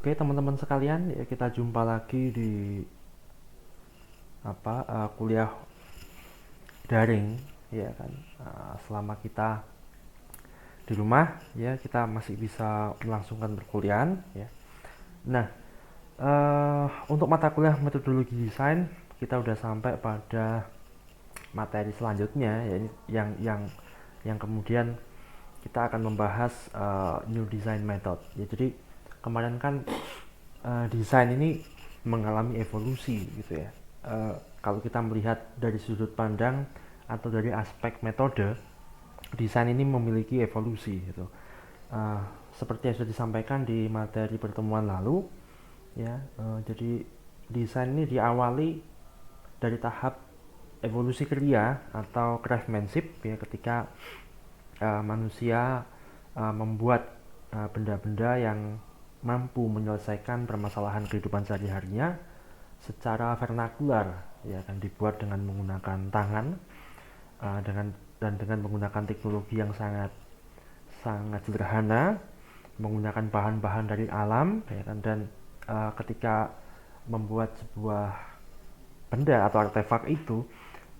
Oke teman-teman sekalian, ya kita jumpa lagi di kuliah daring, ya kan. Selama kita di rumah, ya kita masih bisa melangsungkan perkuliahan, ya. Nah, untuk mata kuliah metodologi desain kita udah sampai pada materi selanjutnya, ya, yang kemudian kita akan membahas new design method. Ya, jadi kemarin kan desain ini mengalami evolusi gitu ya. Kalau kita melihat dari sudut pandang atau dari aspek metode, desain ini memiliki evolusi gitu. Uh, Seperti yang sudah disampaikan di materi pertemuan lalu, ya. Jadi desain ini diawali dari tahap evolusi kriya atau craftsmanship, ya, ketika manusia membuat benda-benda yang mampu menyelesaikan permasalahan kehidupan sehari-harinya secara vernakular, ya kan, dibuat dengan menggunakan tangan, dengan menggunakan teknologi yang sangat sangat sederhana, menggunakan bahan-bahan dari alam, ya kan, dan ketika membuat sebuah benda atau artefak itu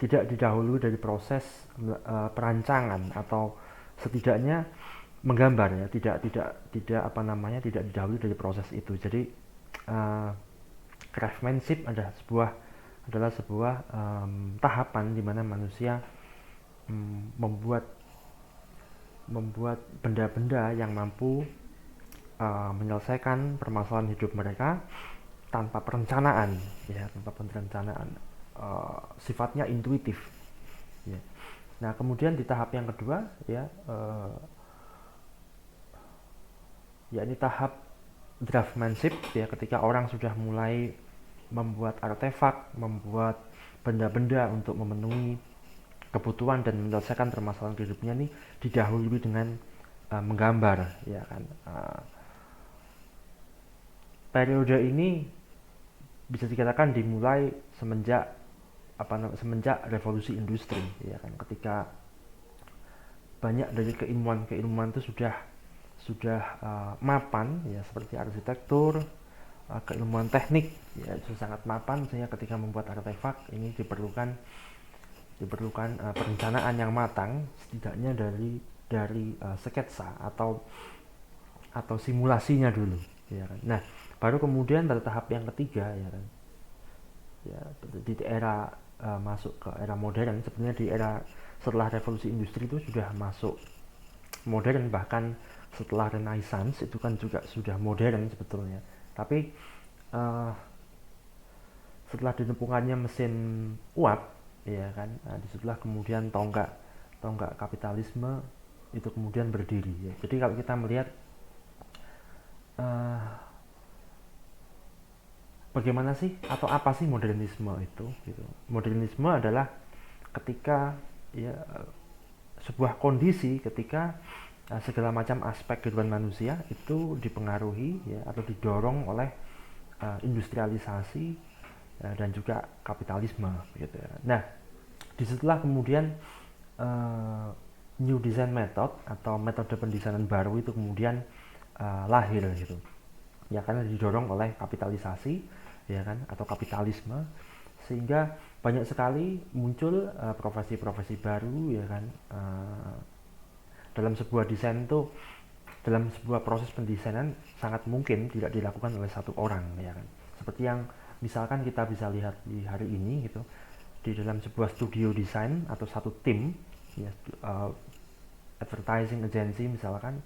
tidak didahului dari proses perancangan atau setidaknya menggambar, ya, tidak didahului dari proses itu. Jadi craftsmanship adalah sebuah tahapan di mana manusia membuat benda-benda yang mampu menyelesaikan permasalahan hidup mereka tanpa perencanaan, ya, sifatnya intuitif, ya. Nah, kemudian di tahap yang kedua, ya, yakni tahap draftsmanship, ya, ketika orang sudah mulai membuat artefak, membuat benda-benda untuk memenuhi kebutuhan dan menyelesaikan permasalahan hidupnya, ini didahului dengan menggambar, ya kan. Periode ini bisa dikatakan dimulai semenjak revolusi industri, ya kan, ketika banyak dari keilmuan itu sudah mapan, ya, seperti arsitektur, keilmuan teknik, ya, itu sangat mapan, sehingga ketika membuat artefak ini diperlukan perencanaan yang matang, setidaknya dari sketsa atau simulasinya dulu, ya kan. Nah, baru kemudian pada tahap yang ketiga, ya kan, ya, di era masuk ke era modern. Sebenarnya di era setelah revolusi industri itu sudah masuk modern, bahkan setelah Renaissance itu kan juga sudah modern sebetulnya. Tapi setelah ditemukannya mesin uap, ya kan, disitulah kemudian tonggak kapitalisme itu kemudian berdiri, ya. Jadi kalau kita melihat bagaimana sih atau apa sih modernisme itu, gitu. Modernisme adalah ketika, ya, sebuah kondisi ketika segala macam aspek kehidupan manusia itu dipengaruhi, ya, atau didorong oleh industrialisasi dan juga kapitalisme, gitu ya. Nah, disitulah kemudian new design method atau metode pendesainan baru itu kemudian lahir, gitu, ya, karena didorong oleh kapitalisasi, ya kan, atau kapitalisme, sehingga banyak sekali muncul profesi-profesi baru, ya kan. Dalam sebuah desain itu, dalam sebuah proses pendesainan sangat mungkin tidak dilakukan oleh satu orang, ya kan. Seperti yang misalkan kita bisa lihat di hari ini, gitu, di dalam sebuah studio desain atau satu tim, ya, advertising agency misalkan,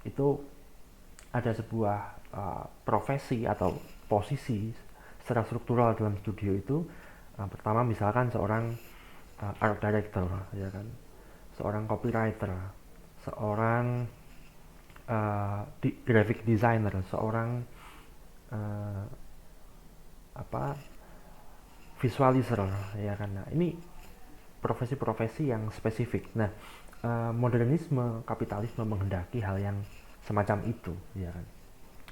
itu ada sebuah profesi atau posisi secara struktural dalam studio itu. Pertama misalkan seorang art director, ya kan, seorang copywriter, seorang graphic designer, seorang visualizer, ya kan. Nah, ini profesi-profesi yang spesifik. Nah, modernisme kapitalisme menghendaki hal yang semacam itu, ya kan.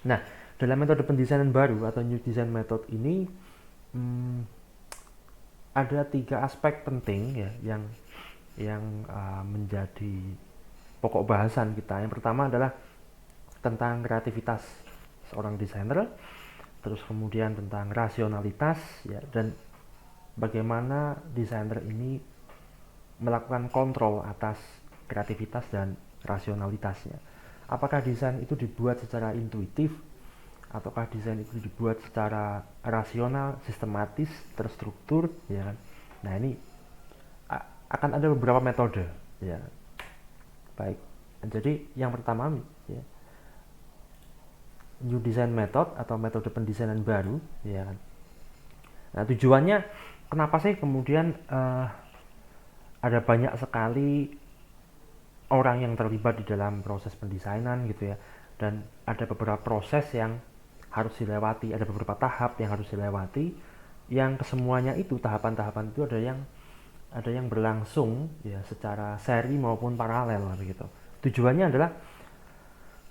Nah, dalam metode pendesainan baru atau new design method ini ada 3 aspek penting, ya, yang menjadi pokok bahasan kita. Yang pertama adalah tentang kreativitas seorang desainer, terus kemudian tentang rasionalitas ya, dan bagaimana desainer ini melakukan kontrol atas kreativitas dan rasionalitasnya. Apakah desain itu dibuat secara intuitif, ataukah desain itu dibuat secara rasional, sistematis, terstruktur, ya kan? Nah, ini akan ada beberapa metode, ya. Baik. Jadi yang pertama, ya, new design method atau metode pendesainan baru, ya kan? Nah, tujuannya kenapa sih kemudian ada banyak sekali orang yang terlibat di dalam proses pendesainan gitu ya, dan ada beberapa proses yang harus dilewati, ada beberapa tahap yang harus dilewati, yang kesemuanya itu tahapan-tahapan itu ada yang berlangsung ya secara seri maupun paralel begitu. Tujuannya adalah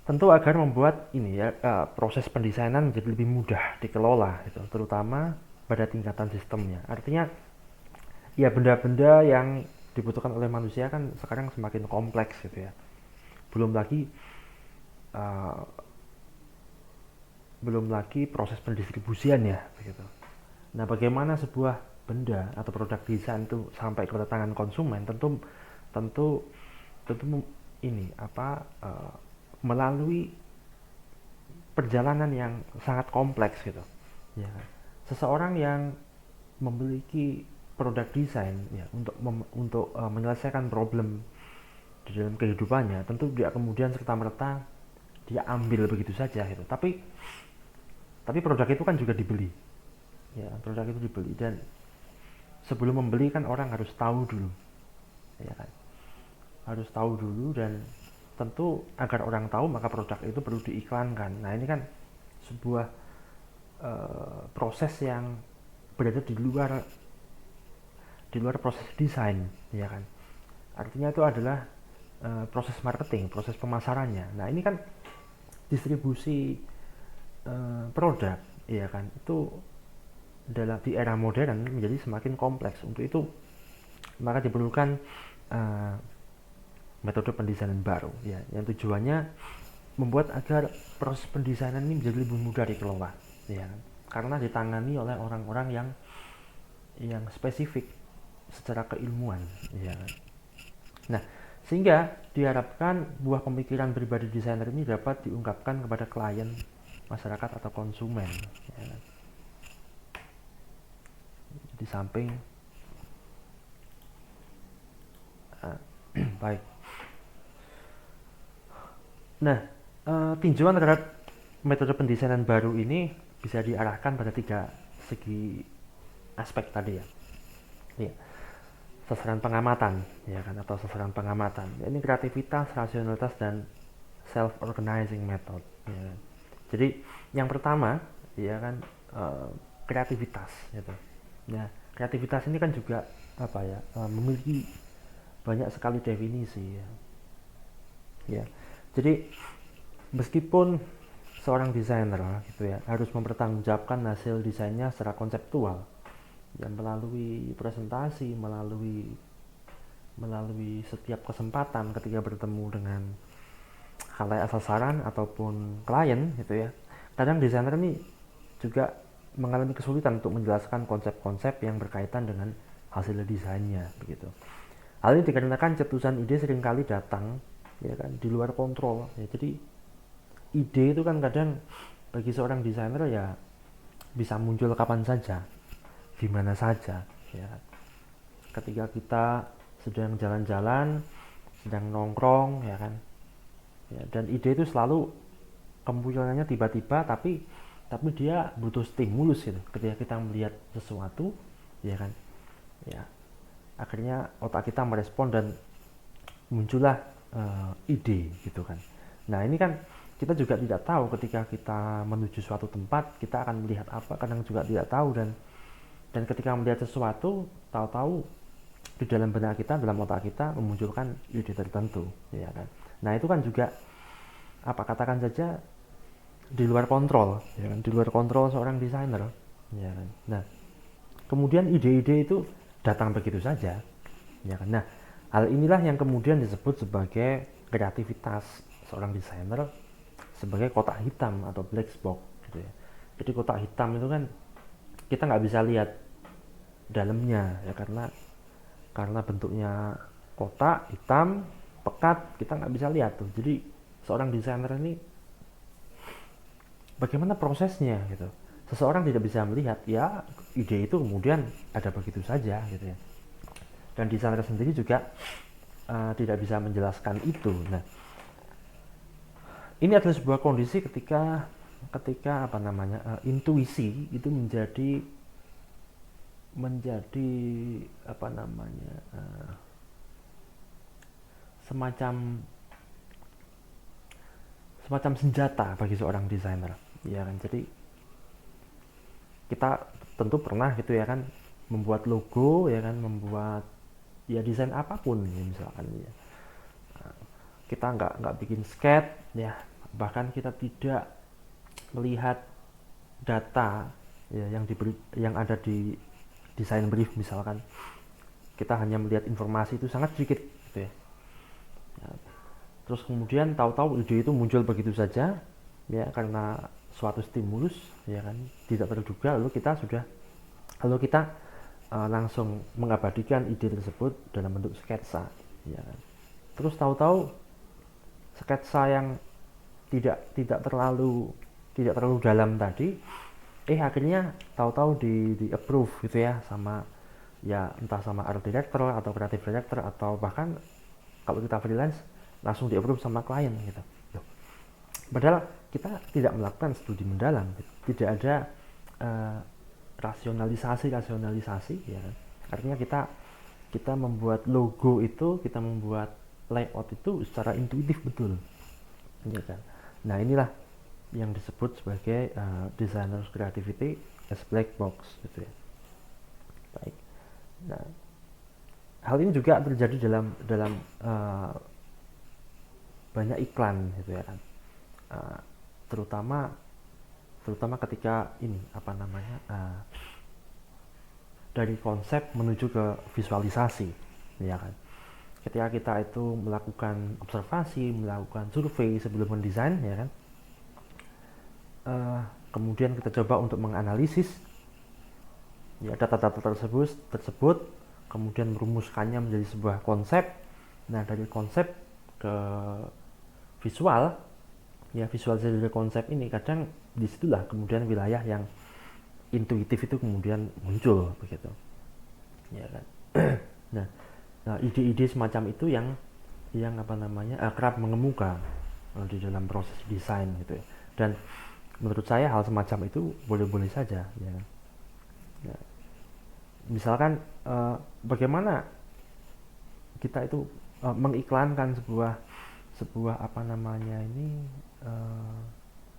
tentu agar membuat ini ya proses pendesainan menjadi lebih mudah dikelola gitu, terutama pada tingkatan sistemnya. Artinya ya benda-benda yang dibutuhkan oleh manusia kan sekarang semakin kompleks gitu ya. Belum lagi proses pendistribusian ya begitu. Nah, bagaimana sebuah benda atau produk desain itu sampai ke tangan konsumen tentu ini melalui perjalanan yang sangat kompleks gitu. Ya. Seseorang yang memiliki produk desain ya untuk menyelesaikan problem di dalam kehidupannya, tentu dia kemudian serta-merta dia ambil begitu saja gitu. Tapi produk itu kan juga dibeli. Ya, produk itu dibeli, dan sebelum membeli kan orang harus tahu dulu. Ya kan? Harus tahu dulu, dan tentu agar orang tahu maka produk itu perlu diiklankan. Nah, ini kan sebuah proses yang berada di luar proses desain, ya kan. Artinya itu adalah proses marketing, proses pemasarannya. Nah, ini kan distribusi produk, ya kan, itu di era modern menjadi semakin kompleks. Untuk itu maka diperlukan metode pendesainan baru, ya, yang tujuannya membuat agar proses pendesainan ini menjadi lebih mudah dikelola, ya kan? Karena ditangani oleh orang-orang yang spesifik secara keilmuan, ya kan? Nah, sehingga diharapkan buah pemikiran pribadi desainer ini dapat diungkapkan kepada klien, masyarakat atau konsumen, ya kan? Di samping baik. Nah, tinjauan terhadap metode pendesainan baru ini bisa diarahkan pada 3 segi aspek tadi ya. Ya. Sasaran pengamatan, ya kan, atau sasaran pengamatan. Ini kreativitas, rasionalitas, dan self-organizing method. Ya kan. Jadi yang pertama, ya kan, kreativitas, gitu. Nah, kreativitas ini kan juga memiliki banyak sekali definisi, ya. Ya, jadi meskipun seorang desainer gitu ya harus mempertanggungjawabkan hasil desainnya secara konseptual, ya, melalui presentasi, melalui setiap kesempatan ketika bertemu dengan khalayak sasaran ataupun klien gitu ya. Kadang desainer ini juga mengalami kesulitan untuk menjelaskan konsep-konsep yang berkaitan dengan hasil desainnya begitu. Hal ini dikarenakan cetusan ide seringkali datang, ya kan, di luar kontrol, ya. Jadi ide itu kan kadang bagi seorang desainer ya bisa muncul kapan saja, di mana saja, ya. Ketika kita sedang jalan-jalan, sedang nongkrong, ya kan, ya, dan ide itu selalu kemunculannya tiba-tiba, tapi dia butuh stimulus gitu. Ketika kita melihat sesuatu, ya kan, ya, akhirnya otak kita merespon dan muncullah ide gitu kan. Nah, ini kan kita juga tidak tahu ketika kita menuju suatu tempat kita akan melihat apa, kadang juga tidak tahu, dan ketika melihat sesuatu tahu-tahu di dalam benak kita, dalam otak kita memunculkan ide tertentu, ya kan. Nah, itu kan juga katakan saja di luar kontrol, ya kan, di luar kontrol seorang desainer, ya kan. Nah, kemudian ide-ide itu datang begitu saja, ya kan. Nah, hal inilah yang kemudian disebut sebagai kreativitas seorang desainer, sebagai kotak hitam atau black box gitu ya. Jadi kotak hitam itu kan kita nggak bisa lihat dalamnya ya, karena bentuknya kotak hitam pekat, kita nggak bisa lihat tuh. Jadi seorang desainer ini bagaimana prosesnya gitu, seseorang tidak bisa melihat ya, ide itu kemudian ada begitu saja gitu ya, dan desainer sendiri juga tidak bisa menjelaskan itu. Nah, ini adalah sebuah kondisi ketika intuisi itu menjadi semacam senjata bagi seorang desainer ya kan. Jadi kita tentu pernah gitu ya kan, membuat logo ya kan, membuat ya desain apapun ya, misalkan ya kita nggak bikin sketch ya, bahkan kita tidak melihat data ya yang ada di desain brief misalkan, kita hanya melihat informasi itu sangat sedikit gitu ya. Terus kemudian tahu-tahu ide itu muncul begitu saja ya, karena suatu stimulus ya kan, tidak terduga, lalu kita langsung mengabadikan ide tersebut dalam bentuk sketsa ya kan. Terus tahu-tahu sketsa yang tidak terlalu dalam tadi akhirnya tahu-tahu di approve gitu ya, sama ya entah sama art director atau creative director, atau bahkan kalau kita freelance langsung di approve sama klien gitu. Padahal kita tidak melakukan studi mendalam, tidak ada rasionalisasi ya kan. Artinya kita membuat logo itu, kita membuat layout itu secara intuitif betul ya kan. Nah, inilah yang disebut sebagai designer creativity as black box gitu ya. Baik. Nah, hal ini juga terjadi dalam banyak iklan gitu ya kan. Terutama ketika ini dari konsep menuju ke visualisasi ya kan. Ketika kita itu melakukan observasi, melakukan survei sebelum mendesain ya kan, kemudian kita coba untuk menganalisis ya data-data tersebut, kemudian merumuskannya menjadi sebuah konsep. Nah, dari konsep ke visual ya, visualisasi dari konsep ini, kadang disitulah kemudian wilayah yang intuitif itu kemudian muncul begitu ya kan. Nah, ide-ide semacam itu yang kerap mengemuka di dalam proses desain gitu ya. Dan menurut saya hal semacam itu boleh-boleh saja ya kan. Ya, misalkan bagaimana kita itu mengiklankan sebuah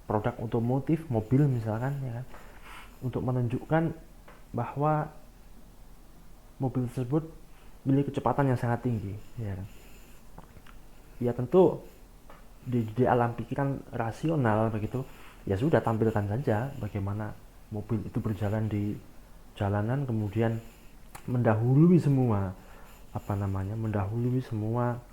produk otomotif, mobil misalkan ya kan, untuk menunjukkan bahwa mobil tersebut memiliki kecepatan yang sangat tinggi ya kan. Ya tentu di alam pikiran rasional begitu, ya sudah tampilkan saja bagaimana mobil itu berjalan di jalanan, kemudian mendahului semua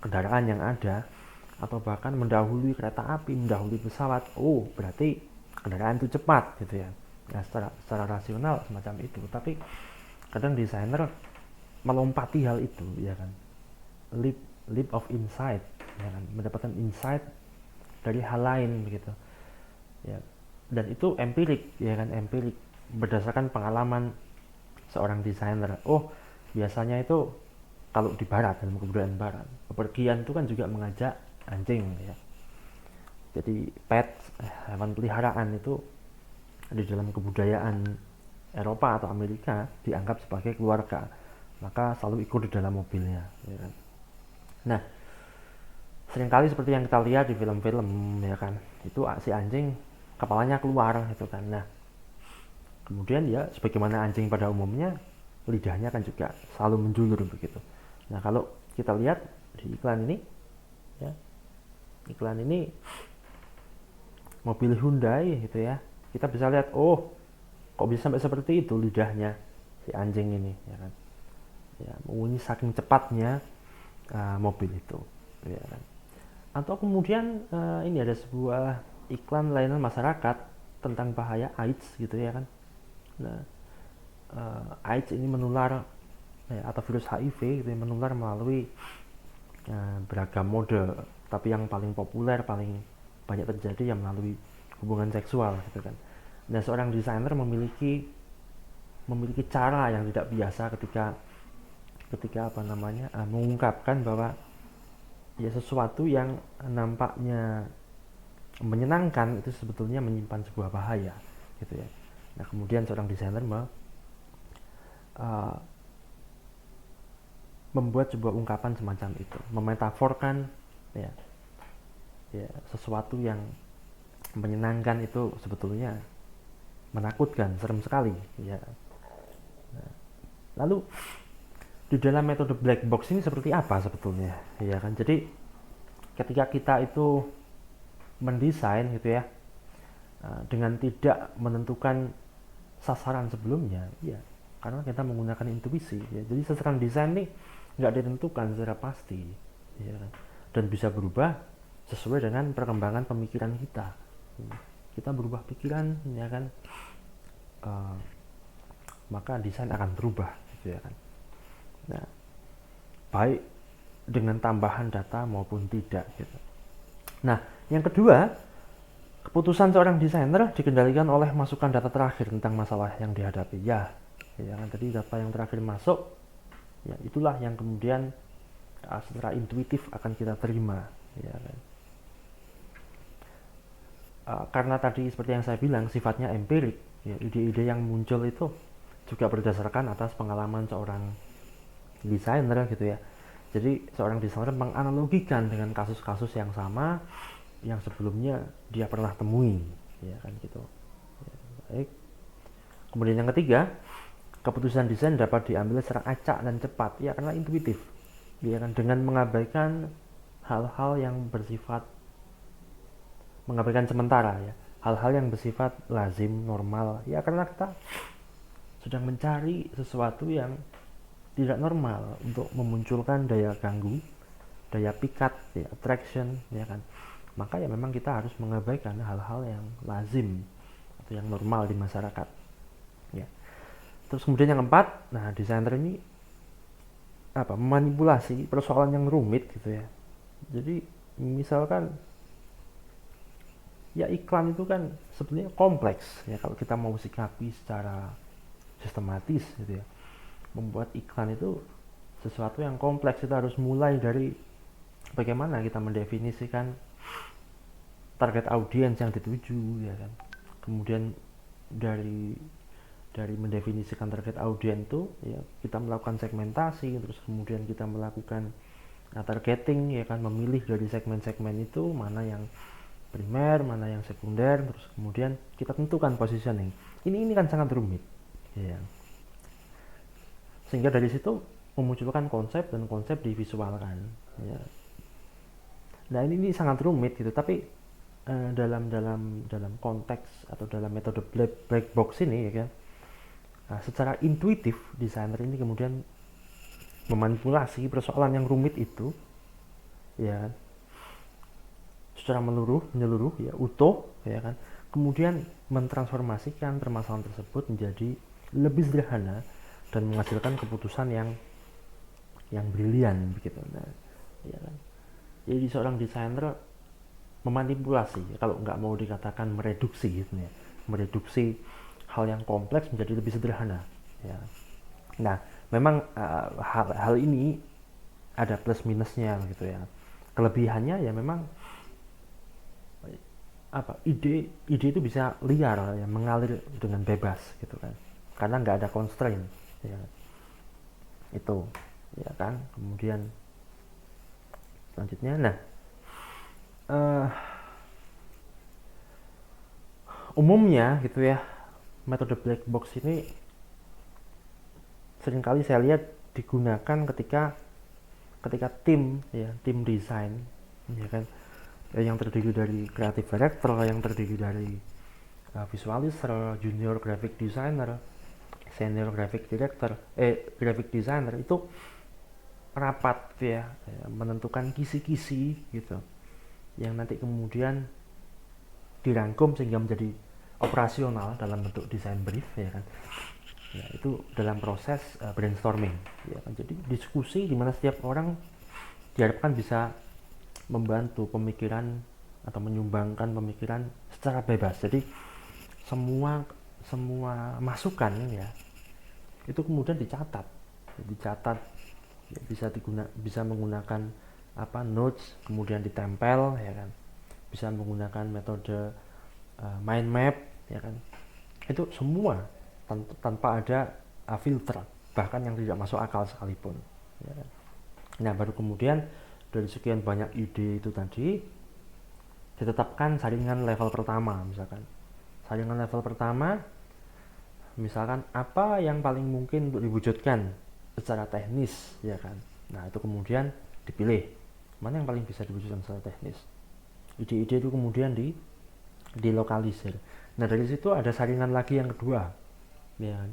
kendaraan yang ada, atau bahkan mendahului kereta api, mendahului pesawat. Oh, berarti kendaraan itu cepat gitu ya. Ya, secara rasional semacam itu. Tapi kadang desainer melompati hal itu ya kan, leap of insight ya kan, mendapatkan insight dari hal lain begitu ya. Dan itu empirik ya kan, empirik berdasarkan pengalaman seorang desainer. Oh, biasanya itu kalau di barat, dalam kebudayaan barat, bepergian itu kan juga mengajak anjing ya. Jadi pet, hewan peliharaan itu di dalam kebudayaan Eropa atau Amerika dianggap sebagai keluarga, maka selalu ikut di dalam mobilnya ya kan. Nah, seringkali seperti yang kita lihat di film-film ya kan, itu si anjing kepalanya keluar gitu kan. Nah, kemudian ya sebagaimana anjing pada umumnya, lidahnya kan juga selalu menjulur begitu. Nah, kalau kita lihat di iklan ini ya, iklan ini mobil Hyundai gitu ya, kita bisa lihat, oh kok bisa sampai seperti itu lidahnya si anjing ini ya kan. Ya, ini saking cepatnya mobil itu ya kan. Atau kemudian ini ada sebuah iklan layanan masyarakat tentang bahaya AIDS gitu ya kan. Nah, AIDS ini menular atau virus HIV gitu ya, menular melalui beragam mode, tapi yang paling populer, paling banyak terjadi yang melalui hubungan seksual gitu kan. Nah, seorang desainer memiliki cara yang tidak biasa ketika mengungkapkan bahwa ya sesuatu yang nampaknya menyenangkan itu sebetulnya menyimpan sebuah bahaya gitu ya. Nah, kemudian seorang desainer membuat sebuah ungkapan semacam itu, memetaforkan ya sesuatu yang menyenangkan itu sebetulnya menakutkan, serem sekali ya. Nah, lalu di dalam metode black box ini seperti apa sebetulnya ya kan. Jadi ketika kita itu mendesain gitu ya, dengan tidak menentukan sasaran sebelumnya ya, karena kita menggunakan intuisi ya. Jadi sasaran desain ini nggak ditentukan secara pasti ya kan? Dan bisa berubah sesuai dengan perkembangan pemikiran kita. Kita berubah pikiran ya kan, maka desain akan berubah gitu ya kan. Nah, baik dengan tambahan data maupun tidak gitu. Nah, yang kedua, keputusan seorang desainer dikendalikan oleh masukan data terakhir tentang masalah yang dihadapi. Ya kan, tadi data yang terakhir masuk, ya itulah yang kemudian secara intuitif akan kita terima, ya kan. Karena tadi seperti yang saya bilang sifatnya empirik, ya, ide-ide yang muncul itu juga berdasarkan atas pengalaman seorang desainer gitu ya. Jadi seorang desainer menganalogikan dengan kasus-kasus yang sama yang sebelumnya dia pernah temui, ya kan gitu. Ya, baik. Kemudian yang ketiga, keputusan desain dapat diambil secara acak dan cepat, ya karena intuitif, ya kan, dengan mengabaikan hal-hal yang mengabaikan sementara ya, hal-hal yang bersifat lazim, normal, ya karena kita sedang mencari sesuatu yang tidak normal untuk memunculkan daya ganggu, daya pikat, ya, attraction, ya kan. Maka ya memang kita harus mengabaikan hal-hal yang lazim atau yang normal di masyarakat. Ya. Terus kemudian yang keempat, nah desainer ini memanipulasi persoalan yang rumit gitu ya. Jadi misalkan ya iklan itu kan sebenarnya kompleks ya, kalau kita mau sikapi secara sistematis gitu ya. Membuat iklan itu sesuatu yang kompleks, kita harus mulai dari bagaimana kita mendefinisikan target audiens yang dituju ya kan. Kemudian dari mendefinisikan target audiens itu ya kita melakukan segmentasi, terus kemudian kita melakukan targeting ya kan, memilih dari segmen-segmen itu mana yang primer, mana yang sekunder, terus kemudian kita tentukan positioning. Ini kan sangat rumit ya. Sehingga dari situ memunculkan konsep dan konsep divisualkan ya. Nah ini sangat rumit gitu, tapi dalam konteks atau dalam metode black box ini ya kan, secara intuitif desainer ini kemudian memanipulasi persoalan yang rumit itu ya kan, secara menyeluruh ya, utuh ya kan, kemudian mentransformasikan permasalahan tersebut menjadi lebih sederhana dan menghasilkan keputusan yang brilian begitu. Nah, ya kan. Jadi seorang desainer memanipulasi, kalau nggak mau dikatakan mereduksi gitu ya, mereduksi hal yang kompleks menjadi lebih sederhana ya. Nah memang hal ini ada plus minusnya gitu ya. Kelebihannya ya memang ide itu bisa liar ya, mengalir dengan bebas gitu kan, karena nggak ada constraint ya. Itu ya kan. Kemudian selanjutnya, nah umumnya gitu ya, metode black box ini seringkali saya lihat digunakan ketika tim desain ya kan, yang terdiri dari creative director, yang terdiri dari visualizer, junior graphic designer, senior graphic director, graphic designer itu rapat ya, menentukan kisi-kisi gitu, yang nanti kemudian dirangkum sehingga menjadi operasional dalam bentuk desain brief, ya kan. Ya, itu dalam proses brainstorming, ya kan. Jadi diskusi di mana setiap orang diharapkan bisa membantu pemikiran atau menyumbangkan pemikiran secara bebas. Jadi semua masukan ya itu kemudian dicatat, ya, bisa menggunakan notes, kemudian ditempel, ya kan. Bisa menggunakan metode mind map, ya kan. Itu semua tanpa ada filter, bahkan yang tidak masuk akal sekalipun, ya kan. Nah, baru kemudian dari sekian banyak ide itu tadi ditetapkan saringan level pertama. Misalkan saringan level pertama, misalkan apa yang paling mungkin untuk diwujudkan secara teknis, ya kan. Nah, itu kemudian dipilih mana yang paling bisa diwujudkan secara teknis. Ide-ide itu kemudian dilokalisir. Nah, dari situ ada saringan lagi yang kedua, ya kan.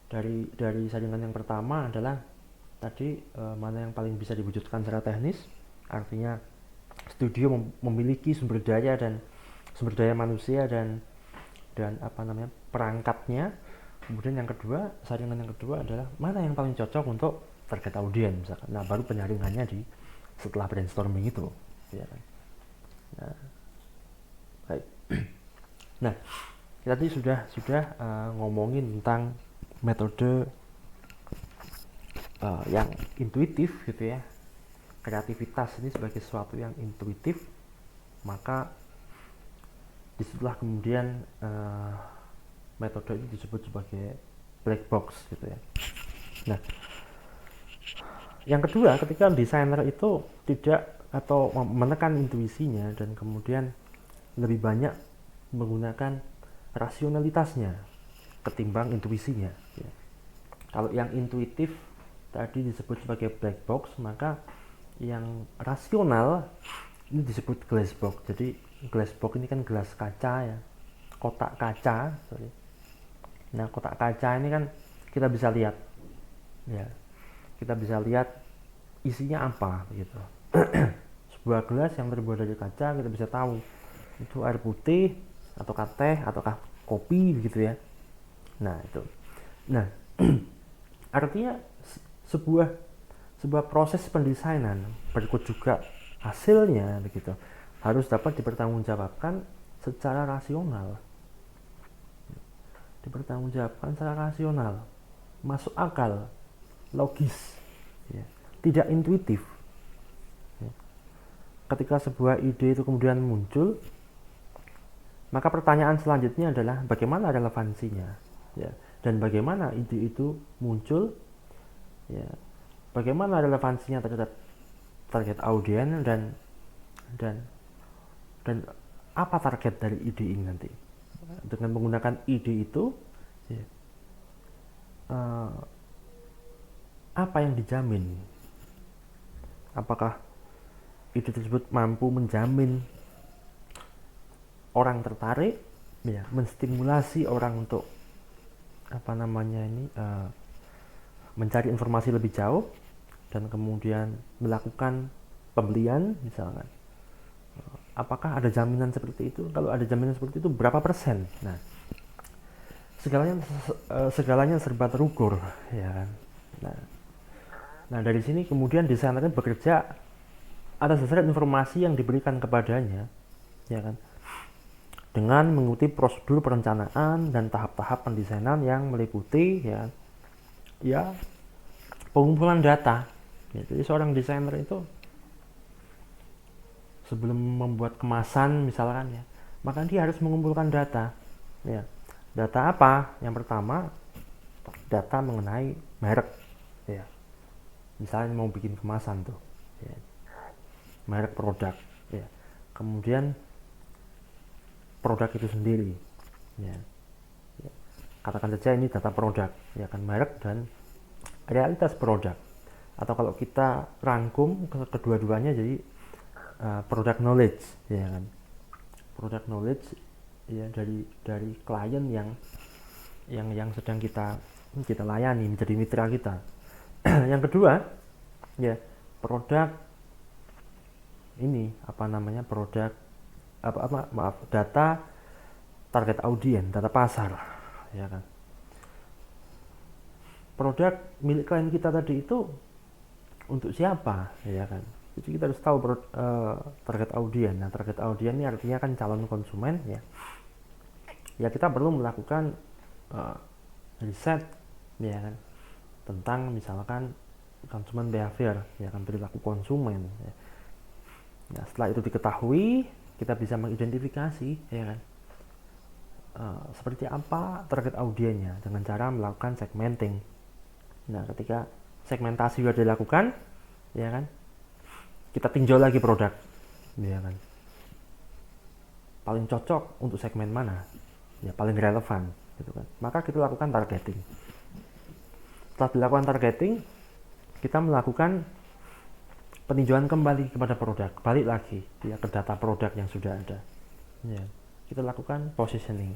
Dari saringan yang pertama adalah tadi mana yang paling bisa diwujudkan secara teknis, artinya studio memiliki sumber daya manusia dan perangkatnya. Kemudian saringan yang kedua adalah mana yang paling cocok untuk target audiens, misalkan. Nah, baru penyaringannya setelah brainstorming itu, ya kan. Nah, baik. Nah, kita tadi sudah ngomongin tentang metode yang intuitif gitu ya. Kreativitas ini sebagai sesuatu yang intuitif, maka disitulah kemudian metode ini disebut sebagai black box gitu ya. Nah, yang kedua, ketika desainer itu tidak atau menekan intuisinya dan kemudian lebih banyak menggunakan rasionalitasnya ketimbang intuisinya, ya. Kalau yang intuitif tadi disebut sebagai black box, maka yang rasional ini disebut glass box. Jadi glass box ini kan gelas kaca ya, kotak kaca, sorry. Nah, kotak kaca ini kan kita bisa lihat, ya, kita bisa lihat isinya apa begitu. Sebuah gelas yang terbuat dari kaca, kita bisa tahu itu air putih ataukah teh ataukah kopi begitu ya. Nah, itu. Nah, artinya sebuah proses pendesainan berikut juga hasilnya begitu harus dapat dipertanggungjawabkan secara rasional. Masuk akal, logis, ya. Tidak intuitif, ya. Ketika sebuah ide itu kemudian muncul, maka pertanyaan selanjutnya adalah bagaimana relevansinya, ya, dan bagaimana ide itu muncul, ya, bagaimana relevansinya terhadap target audiens dan apa target dari ide ini nanti. Dengan menggunakan ide itu, ya, apa yang dijamin? Apakah ide tersebut mampu menjamin orang tertarik, ya, menstimulasi orang untuk mencari informasi lebih jauh dan kemudian melakukan pembelian misalkan. Apakah ada jaminan seperti itu? Kalau ada jaminan seperti itu, berapa persen? Nah, segalanya serba terukur, ya kan. Nah, dari sini kemudian desainernya bekerja atas dasar informasi yang diberikan kepadanya, ya kan, dengan mengikuti prosedur perencanaan dan tahap-tahap pendesainan yang meliputi ya pengumpulan data. Jadi seorang desainer itu sebelum membuat kemasan misalkan, ya, maka dia harus mengumpulkan data, ya. Data apa? Yang pertama, data mengenai merek, ya. Misalnya mau bikin kemasan tuh, ya, merek produk, ya. Kemudian produk itu sendiri, ya. Katakan saja ini data produk, ya kan, merek dan realitas produk. Atau kalau kita rangkum kedua-duanya jadi product knowledge, ya kan. Product knowledge, ya, dari klien yang sedang kita layani menjadi mitra kita. Yang kedua, ya, produk ini produk data target audiens, data pasar, ya kan. Produk milik klien kita tadi itu untuk siapa, ya kan. Jadi kita harus tahu target audiens. Nah, target audiens ini artinya kan calon konsumen, ya. Ya, kita perlu melakukan riset, ya kan, tentang misalkan konsumen behavior, ya kan, perilaku konsumen, ya. Nah, setelah itu diketahui, kita bisa mengidentifikasi, ya kan, seperti apa target audiensnya dengan cara melakukan segmenting. Nah, ketika segmentasi sudah dilakukan, ya kan, kita tinjau lagi produk, ya kan, paling cocok untuk segmen mana, ya paling relevan, gitu kan. Maka kita lakukan targeting. Setelah dilakukan targeting, kita melakukan peninjauan kembali kepada produk, balik lagi ya ke data produk yang sudah ada, ya. Kita lakukan positioning.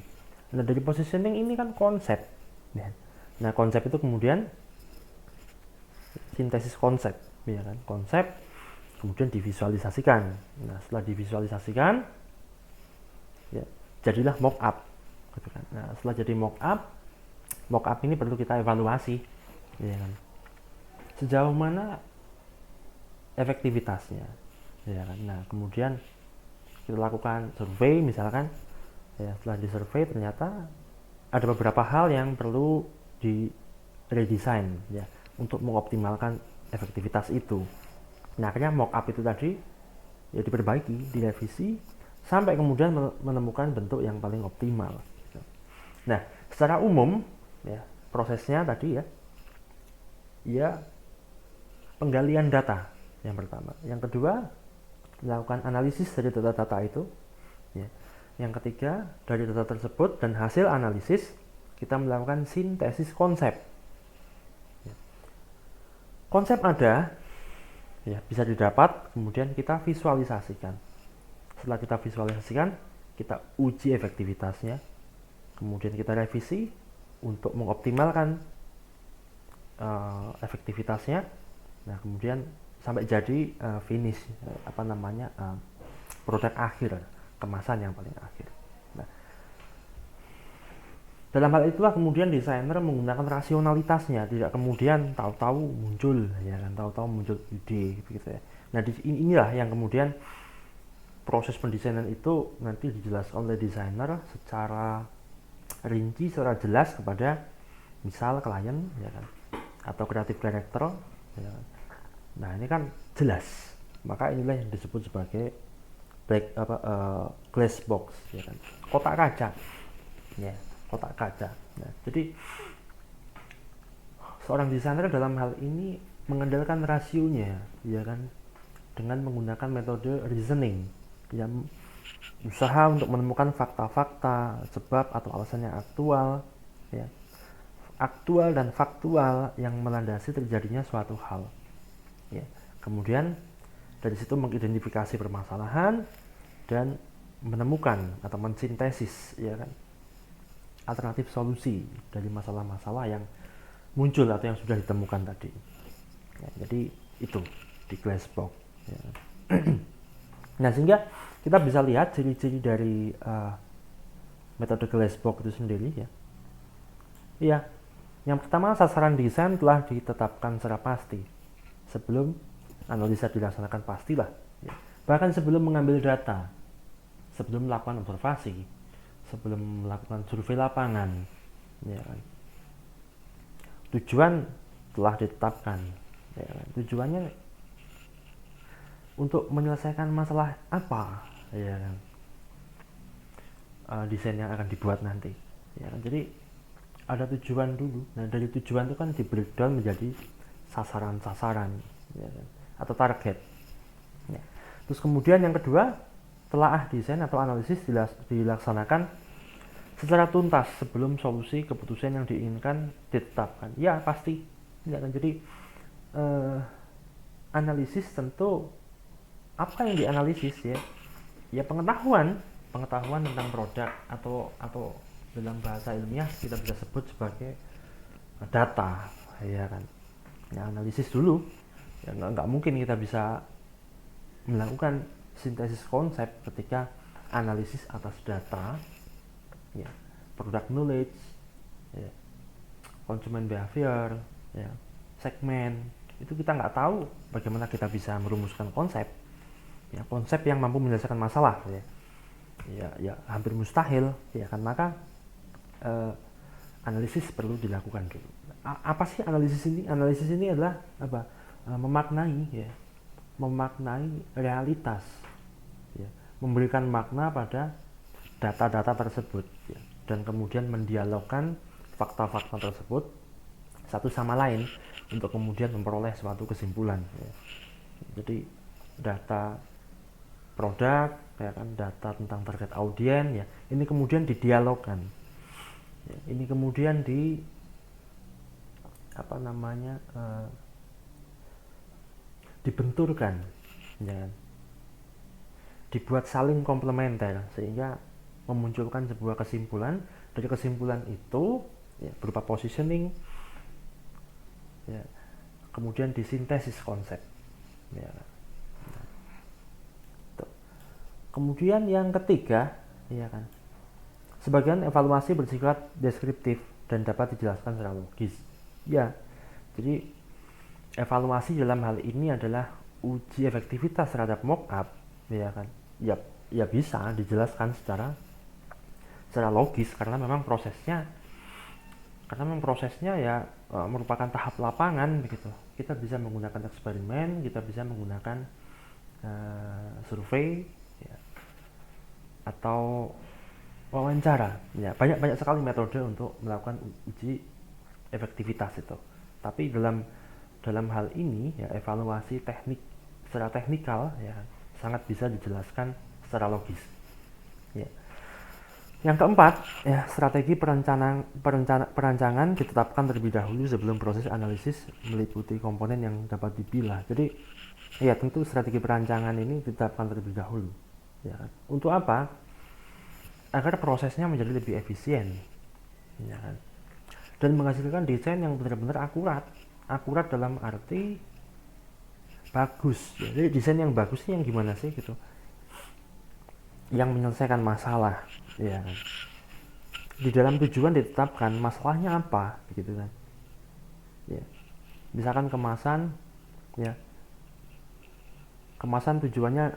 Nah, dari positioning ini kan konsep, ya. Nah, konsep itu kemudian sintesis konsep, ya kan, konsep kemudian divisualisasikan. Nah, setelah divisualisasikan, ya jadilah mockup, gitu kan. Nah, setelah jadi mockup ini perlu kita evaluasi, ya kan, sejauh mana efektivitasnya, ya kan. Nah, kemudian kita lakukan survei misalkan, ya. Setelah disurvei ternyata ada beberapa hal yang perlu di redesign, ya, untuk mengoptimalkan efektivitas itu. Nah, akhirnya mockup itu tadi ya diperbaiki, direvisi sampai kemudian menemukan bentuk yang paling optimal. Nah, secara umum, ya, prosesnya tadi, ya penggalian data yang pertama, yang kedua melakukan analisis dari data-data itu, ya. Yang ketiga, dari data tersebut dan hasil analisis kita melakukan sintesis konsep, ya. Konsep ada, ya, bisa didapat, kemudian kita visualisasikan. Setelah kita visualisasikan, kita uji efektivitasnya, kemudian kita revisi untuk mengoptimalkan efektivitasnya. Nah, kemudian sampai jadi finish, produk akhir, kemasan yang paling akhir. Nah, dalam hal itulah kemudian desainer menggunakan rasionalitasnya, tidak kemudian tahu-tahu muncul, ya kan, tahu-tahu muncul ide, gitu ya. Nah, inilah yang kemudian proses pendesainan itu nanti dijelaskan oleh desainer secara rinci, secara jelas kepada misal klien, ya kan, atau creative director, ya kan. Nah, ini kan jelas, maka inilah yang disebut sebagai glass box, ya kan, kotak kaca, ya, kotak kaca. Nah, jadi seorang desainer dalam hal ini mengandalkan rasionya, ya kan, dengan menggunakan metode reasoning, yang usaha untuk menemukan fakta-fakta, sebab atau alasan yang aktual, ya, aktual dan faktual yang melandasi terjadinya suatu hal, ya. Kemudian dari situ mengidentifikasi permasalahan dan menemukan atau mensintesis, ya kan, alternatif solusi dari masalah-masalah yang muncul atau yang sudah ditemukan tadi, ya. Jadi itu di glass box, ya. Nah, sehingga kita bisa lihat ciri-ciri dari metode glass box itu sendiri, ya. Iya, yang pertama, sasaran desain telah ditetapkan secara pasti sebelum analisa dilaksanakan, pastilah, ya. Bahkan sebelum mengambil data, sebelum melakukan observasi, sebelum melakukan survei lapangan, ya kan, tujuan telah ditetapkan, ya kan. Tujuannya untuk menyelesaikan masalah apa, ya kan, desain yang akan dibuat nanti, ya kan. Jadi ada tujuan dulu. Nah, dari tujuan itu kan di breakdown menjadi sasaran-sasaran, ya kan, atau target, ya. Terus kemudian yang kedua, telaah desain atau analisis dilaksanakan secara tuntas sebelum solusi keputusan yang diinginkan ditetapkan. Ya, pasti, ya kan. Jadi analisis tentu apa yang dianalisis, ya pengetahuan tentang produk, atau dalam bahasa ilmiah kita bisa sebut sebagai data, ya kan. Ya, analisis dulu, ya, nggak mungkin kita bisa melakukan sintesis konsep ketika analisis atas data, ya, product knowledge, ya, consumer behavior, ya, segmen. Itu kita nggak tahu bagaimana kita bisa merumuskan konsep, ya, konsep yang mampu menyelesaikan masalah, ya hampir mustahil, ya kan. Maka analisis perlu dilakukan dulu. Apa sih analisis ini? Analisis ini adalah apa? Memaknai realitas, ya, memberikan makna pada data-data tersebut, ya, dan kemudian mendialogkan fakta-fakta tersebut satu sama lain untuk kemudian memperoleh suatu kesimpulan, ya. Jadi data produk, ya kan, data tentang target audiens, ya, ini kemudian didialogkan, ya, ini kemudian dibenturkan, ya kan, dibuat saling komplementer sehingga memunculkan sebuah kesimpulan. Dari kesimpulan itu, ya, berupa positioning, ya, kemudian disintesis konsep, ya. Kemudian yang ketiga, ya kan, sebagian evaluasi bersifat deskriptif dan dapat dijelaskan secara logis, ya. Jadi evaluasi dalam hal ini adalah uji efektivitas terhadap mockup, ya kan, ya bisa dijelaskan secara logis karena memang prosesnya ya merupakan tahap lapangan begitu. Kita bisa menggunakan eksperimen, kita bisa menggunakan survei, ya, atau wawancara, ya, banyak sekali metode untuk melakukan uji efektivitas itu. Tapi dalam hal ini, ya, evaluasi secara teknikal, ya, sangat bisa dijelaskan secara logis, ya. Yang keempat, ya, strategi perancangan ditetapkan terlebih dahulu sebelum proses analisis meliputi komponen yang dapat dipilah. Jadi, ya, tentu strategi perancangan ini ditetapkan terlebih dahulu, ya kan. Untuk apa? Agar prosesnya menjadi lebih efisien, ya kan, dan menghasilkan desain yang benar-benar akurat dalam arti bagus. Jadi desain yang bagus ini yang gimana sih gitu? Yang menyelesaikan masalah, ya kan. Di dalam tujuan ditetapkan masalahnya apa, begitu kan? Ya. Misalkan kemasan, ya. Kemasan tujuan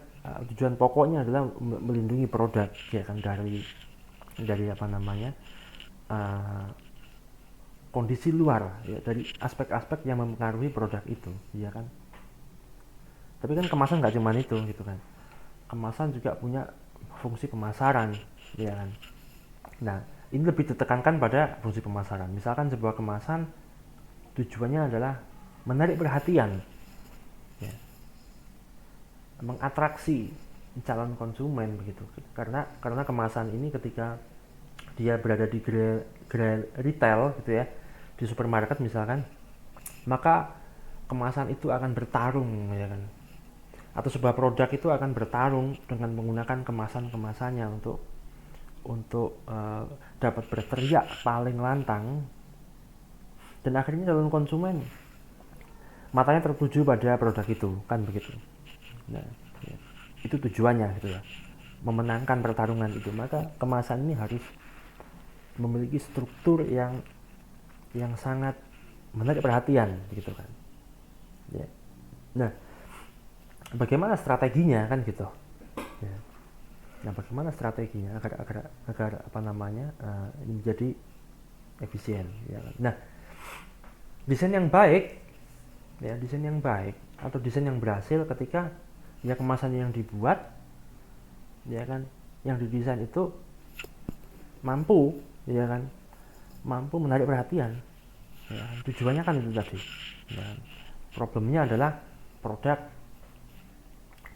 pokoknya adalah melindungi produk, ya kan, dari kondisi luar, ya, dari aspek-aspek yang mempengaruhi produk itu, ya kan. Tapi kan kemasan nggak cuma itu, gitu kan. Kemasan juga punya fungsi pemasaran, ya kan. Nah, ini lebih ditekankan pada fungsi pemasaran. Misalkan sebuah kemasan tujuannya adalah menarik perhatian, ya, mengatraksi calon konsumen begitu. Karena kemasan ini ketika dia berada di gerai retail gitu ya, di supermarket misalkan, maka kemasan itu akan bertarung, ya kan. Atau sebuah produk itu akan bertarung dengan menggunakan kemasannya untuk dapat berteriak paling lantang, dan akhirnya calon konsumen matanya tertuju pada produk itu, kan begitu. Nah, ya, itu tujuannya gitu ya, memenangkan pertarungan itu. Maka kemasan ini harus memiliki struktur yang sangat menarik perhatian, gitu kan. Ya. Nah, bagaimana strateginya kan gitu? Ya. Nah, bagaimana strateginya agar ini menjadi efisien, ya kan? Nah, desain yang baik atau desain yang berhasil ketika, ya, kemasan yang dibuat, ya kan, yang didesain itu mampu, ya kan, mampu menarik perhatian, ya, tujuannya kan itu tadi, ya. Problemnya adalah produk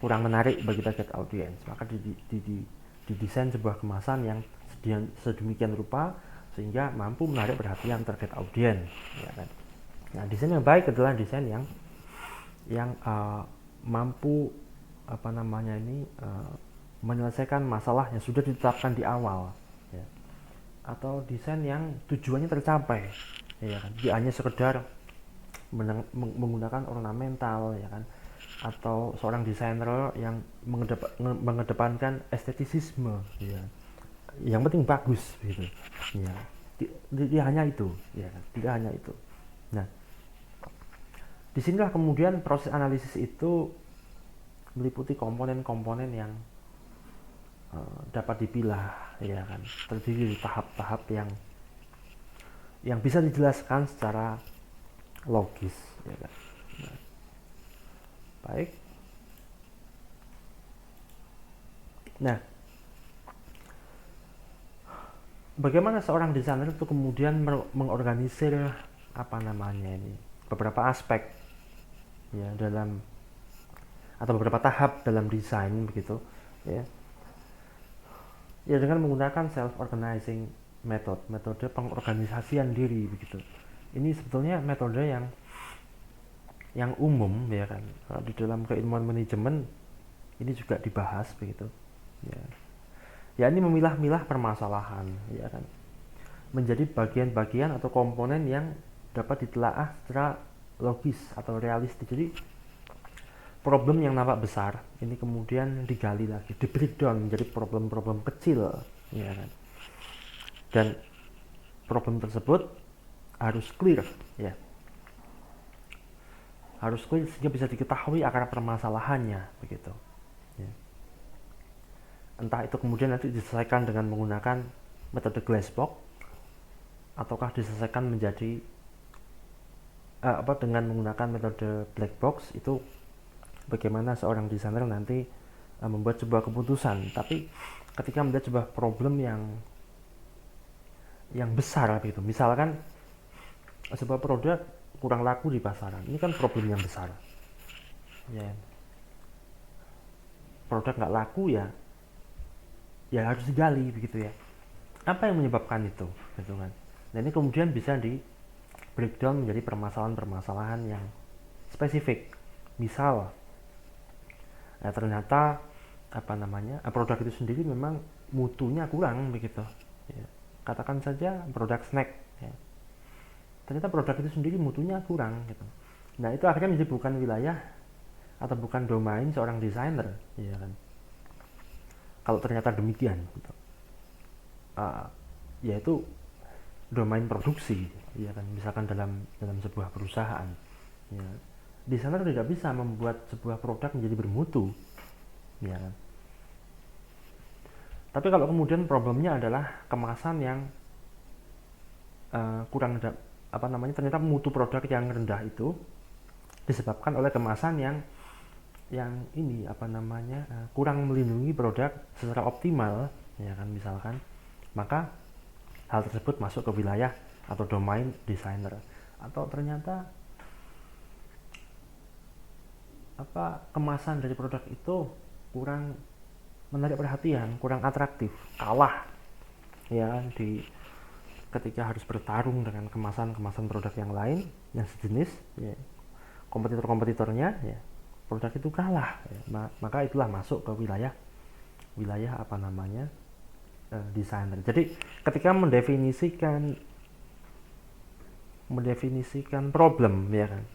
kurang menarik bagi target audiens, maka didesain sebuah kemasan yang sedemikian rupa sehingga mampu menarik perhatian target audiens, ya kan. Nah, desain yang baik adalah desain yang mampu menyelesaikan masalah yang sudah ditetapkan di awal, ya. Atau desain yang tujuannya tercapai, ya kan, dia hanya sekedar menggunakan ornamental, ya kan, atau seorang desainer yang mengedepankan estetisisme, ya. Yang penting bagus gitu. Ya. Tidak hanya itu, ya, tidak hanya itu. Nah, disinilah kemudian proses analisis itu meliputi komponen-komponen yang dapat dipilah, ya kan, terdiri dari tahap-tahap yang bisa dijelaskan secara logis, ya kan. Nah, baik. Nah, bagaimana seorang desainer itu kemudian mengorganisir apa namanya ini beberapa aspek, ya, dalam atau beberapa tahap dalam desain begitu, ya. Ya, dengan menggunakan self organizing metode pengorganisasian diri begitu. Ini sebetulnya metode yang umum, ya kan, di dalam keilmuan manajemen ini juga dibahas begitu, ya. Ya, ini memilah-milah permasalahan, ya kan, menjadi bagian-bagian atau komponen yang dapat ditelaah secara logis atau realistis. Jadi problem yang nampak besar ini kemudian digali lagi, di breakdown menjadi problem-problem kecil, ya kan. Dan problem tersebut harus clear, ya, harus clear sehingga bisa diketahui akar permasalahannya begitu, ya. Entah itu kemudian nanti diselesaikan dengan menggunakan metode glass box ataukah diselesaikan menjadi dengan menggunakan metode black box. Itu bagaimana seorang desainer nanti membuat sebuah keputusan. Tapi ketika melihat sebuah problem yang besar begitu, misalkan sebuah produk kurang laku di pasaran, ini kan problem yang besar, ya. Produk nggak laku, ya harus digali begitu, ya. Apa yang menyebabkan itu, gitu kan. Nah, ini kemudian bisa di breakdown menjadi permasalahan-permasalahan yang spesifik. Misal, ternyata produk itu sendiri memang mutunya kurang begitu, ya. Katakan saja produk snack, ya. Ternyata produk itu sendiri mutunya kurang gitu. Nah, itu akhirnya menjadi bukan wilayah atau bukan domain seorang desainer, ya kan. Kalau ternyata demikian gitu. Yaitu domain produksi, ya kan, misalkan dalam sebuah perusahaan, ya. Desainer tidak bisa membuat sebuah produk menjadi bermutu, ya kan. Tapi kalau kemudian problemnya adalah kemasan yang kurang ternyata mutu produk yang rendah itu disebabkan oleh kemasan yang ini kurang melindungi produk secara optimal, ya kan, misalkan, maka hal tersebut masuk ke wilayah atau domain desainer. Atau ternyata kemasan dari produk itu kurang menarik perhatian, kurang atraktif, kalah, ya, ketika harus bertarung dengan kemasan produk yang lain yang sejenis, ya, kompetitornya, ya, produk itu kalah, ya. Maka itulah masuk ke wilayah desainer. Jadi ketika mendefinisikan problem, ya kan,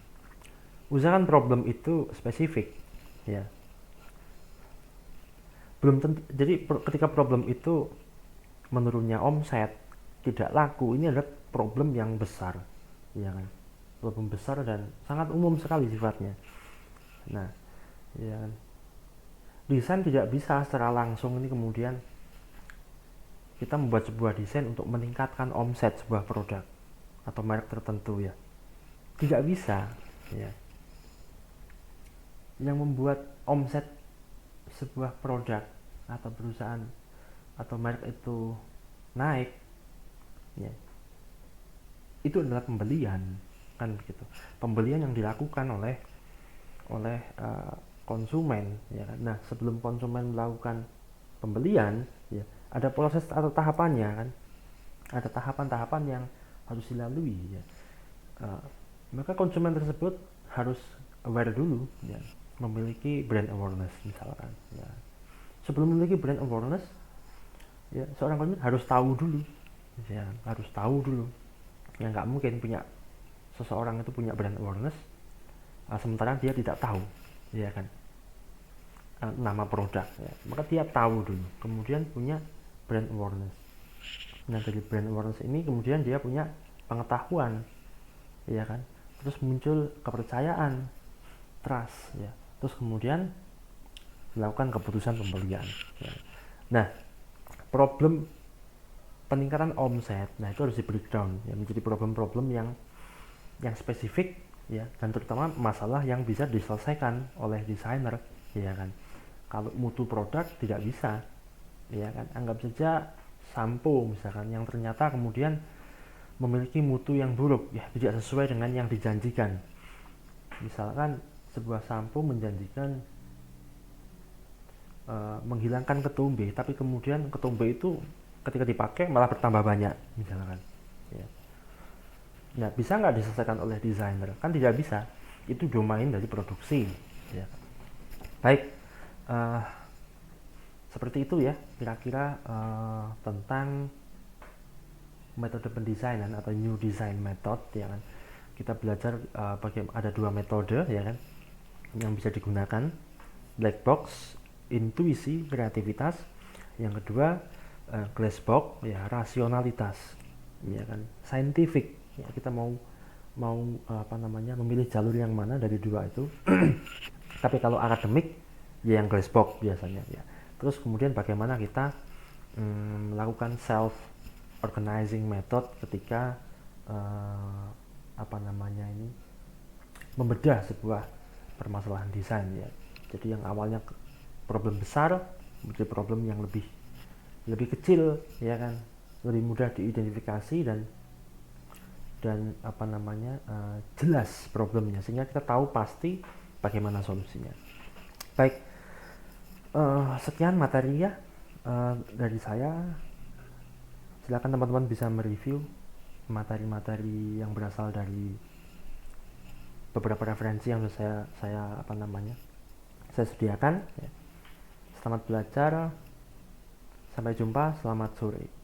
usahakan problem itu spesifik, ya. Jadi ketika problem itu menurunnya omset, tidak laku, ini adalah problem yang besar, ya kan, problem besar dan sangat umum sekali sifatnya. Nah, ya, desain tidak bisa secara langsung ini kemudian kita membuat sebuah desain untuk meningkatkan omset sebuah produk atau merek tertentu, ya, tidak bisa, ya. Yang membuat omset sebuah produk atau perusahaan atau merek itu naik, ya, itu adalah pembelian, kan begitu. Pembelian yang dilakukan oleh konsumen, ya. Nah, sebelum konsumen melakukan pembelian, ya, ada proses atau tahapannya, kan. Ada tahapan-tahapan yang harus dilalui, ya. Maka konsumen tersebut harus aware dulu, ya, memiliki brand awareness misalkan, ya. Sebelum memiliki brand awareness, ya, seorang konsumen harus tahu dulu, ya, harus tahu dulu. Ya, nggak mungkin seseorang itu punya brand awareness sementara dia tidak tahu, ya kan, nama produk ya. Maka dia tahu dulu, kemudian punya brand awareness. Nah dari brand awareness ini kemudian dia punya pengetahuan, ya kan, terus muncul kepercayaan, trust ya, terus kemudian melakukan keputusan pembelian ya. Nah problem peningkatan omset, nah itu harus di breakdown ya, menjadi problem-problem yang spesifik ya, dan terutama masalah yang bisa diselesaikan oleh desainer ya kan. Kalau mutu produk tidak bisa ya kan, anggap saja sampo misalkan yang ternyata kemudian memiliki mutu yang buruk ya, tidak sesuai dengan yang dijanjikan. Misalkan sebuah sampo menjanjikan menghilangkan ketombe, tapi kemudian ketombe itu ketika dipakai malah bertambah banyak misalkan ya. Nah bisa nggak diselesaikan oleh desainer? Kan tidak bisa, itu domain dari produksi ya. Baik, uh, seperti itu ya kira-kira tentang metode pendesainan atau new design method ya kan. Kita belajar bagaimana ada dua metode ya kan yang bisa digunakan, black box intuisi kreativitas, yang kedua glass box ya rasionalitas ya kan, scientific ya, kita mau memilih jalur yang mana dari dua itu. Tapi kalau akademik ya yang glass box biasanya ya. Terus kemudian bagaimana kita melakukan self organizing method ketika membedah sebuah permasalahan desain ya. Jadi yang awalnya problem besar menjadi problem yang lebih kecil ya kan, lebih mudah diidentifikasi dan jelas problemnya, sehingga kita tahu pasti bagaimana solusinya. Baik, sekian materi ya dari saya. Silakan teman-teman bisa mereview materi-materi yang berasal dari beberapa referensi yang saya sediakan ya. Selamat belajar, sampai jumpa, selamat sore.